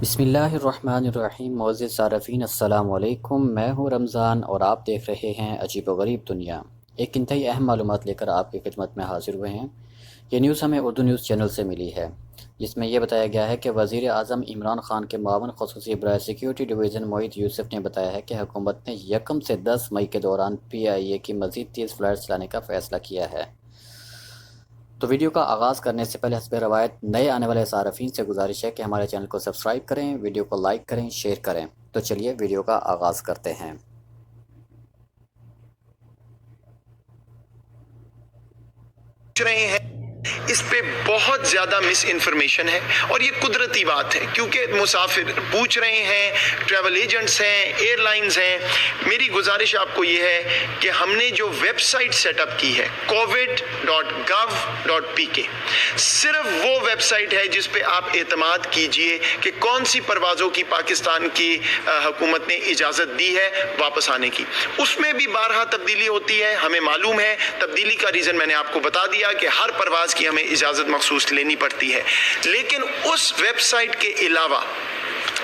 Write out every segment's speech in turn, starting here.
بسم اللہ الرحمن الرحیم۔ معزز صارفین السلام علیکم، میں ہوں رمضان اور آپ دیکھ رہے ہیں عجیب و غریب دنیا۔ ایک انتہائی اہم معلومات لے کر آپ کی خدمت میں حاضر ہوئے ہیں۔ یہ نیوز ہمیں اردو نیوز چینل سے ملی ہے، جس میں یہ بتایا گیا ہے کہ وزیر اعظم عمران خان کے معاون خصوصی برائے سیکیورٹی ڈویژن موید یوسف نے بتایا ہے کہ حکومت نے 1 سے 10 مئی کے دوران PIA کی مزید 30 فلائٹس چلانے کا فیصلہ کیا ہے۔ تو ویڈیو کا آغاز کرنے سے پہلے حسب روایت نئے آنے والے صارفین سے گزارش ہے کہ ہمارے چینل کو سبسکرائب کریں، ویڈیو کو لائک کریں، شیئر کریں۔ تو چلیے ویڈیو کا آغاز کرتے ہیں۔ رہے ہیں اس پہ بہت زیادہ مس انفارمیشن ہے اور یہ قدرتی بات ہے، کیونکہ مسافر پوچھ رہے ہیں، ٹریول ایجنٹس ہیں، ایئر لائنز ہیں۔ میری گزارش آپ کو یہ ہے کہ ہم نے جو ویب سائٹ سیٹ اپ کی ہے covid.gov.pk، صرف وہ ویب سائٹ ہے جس پہ آپ اعتماد کیجئے کہ کون سی پروازوں کی پاکستان کی حکومت نے اجازت دی ہے واپس آنے کی۔ اس میں بھی بارہا تبدیلی ہوتی ہے، ہمیں معلوم ہے۔ تبدیلی کا ریزن میں نے آپ کو بتا دیا کہ ہر پرواز کی ہمیں اجازت مخصوص لینی پڑتی ہے، لیکن اس ویب سائٹ کے علاوہ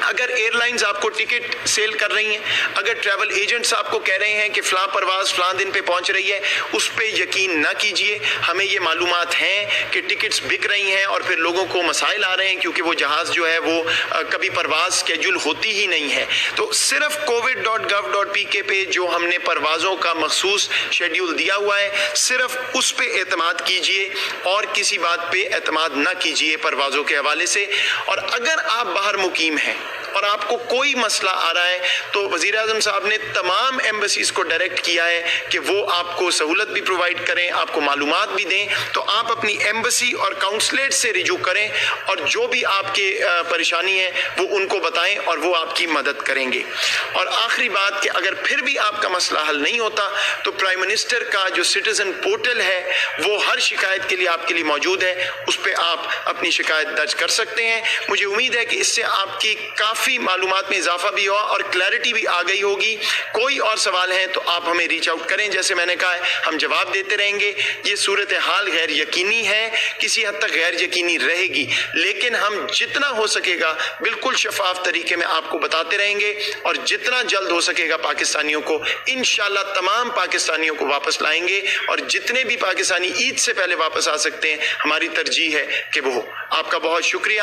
اگر ایئر لائنز آپ کو ٹکٹ سیل کر رہی ہیں، اگر ٹریول ایجنٹس آپ کو کہہ رہے ہیں کہ فلاں پرواز فلاں دن پہ پہنچ رہی ہے، اس پہ یقین نہ کیجئے۔ ہمیں یہ معلومات ہیں کہ ٹکٹس بک رہی ہیں اور پھر لوگوں کو مسائل آ رہے ہیں کیونکہ وہ جہاز جو ہے وہ کبھی پرواز سکیجول ہوتی ہی نہیں ہے۔ تو صرف covid.gov.pk پہ جو ہم نے پروازوں کا مخصوص شیڈیول دیا ہوا ہے، صرف اس پہ اعتماد کیجئے اور کسی بات پہ اعتماد نہ کیجئے پروازوں کے حوالے سے۔ اور اگر آپ باہر مقیم ہیں اور آپ کو کوئی مسئلہ آ رہا ہے تو وزیر اعظم صاحب نے تمام ایمبیسیز کو ڈائریکٹ کیا ہے کہ وہ آپ کو سہولت بھی پرووائڈ کریں، آپ کو معلومات بھی دیں۔ تو آپ اپنی ایمبیسی اور کاؤنسلیٹ سے رجوع کریں اور جو بھی آپ کے پریشانی ہے وہ ان کو بتائیں اور وہ آپ کی مدد کریں گے۔ اور آخری بات کہ اگر پھر بھی آپ کا مسئلہ حل نہیں ہوتا تو پرائم منسٹر کا جو سٹیزن پورٹل ہے وہ ہر شکایت کے لیے آپ کے لیے موجود ہے، اس پہ آپ اپنی شکایت درج کر سکتے ہیں۔ مجھے امید ہے کہ اس سے آپ کی کافی معلومات میں اضافہ بھی ہوا اور کلیئرٹی بھی آ گئی ہوگی۔ کوئی اور سوال ہے تو آپ ہمیں ریچ آؤٹ کریں، جیسے میں نے کہا ہے ہم جواب دیتے رہیں گے۔ یہ صورتحال غیر یقینی ہے، کسی حد تک غیر یقینی رہے گی، لیکن ہم جتنا ہو سکے گا بالکل شفاف طریقے میں آپ کو بتاتے رہیں گے اور جتنا جلد ہو سکے گا پاکستانیوں کو انشاءاللہ تمام پاکستانیوں کو واپس لائیں گے، اور جتنے بھی پاکستانی عید سے پہلے واپس آ سکتے ہیں ہماری ترجیح ہے کہ وہ ہو۔ آپ کا بہت شکریہ۔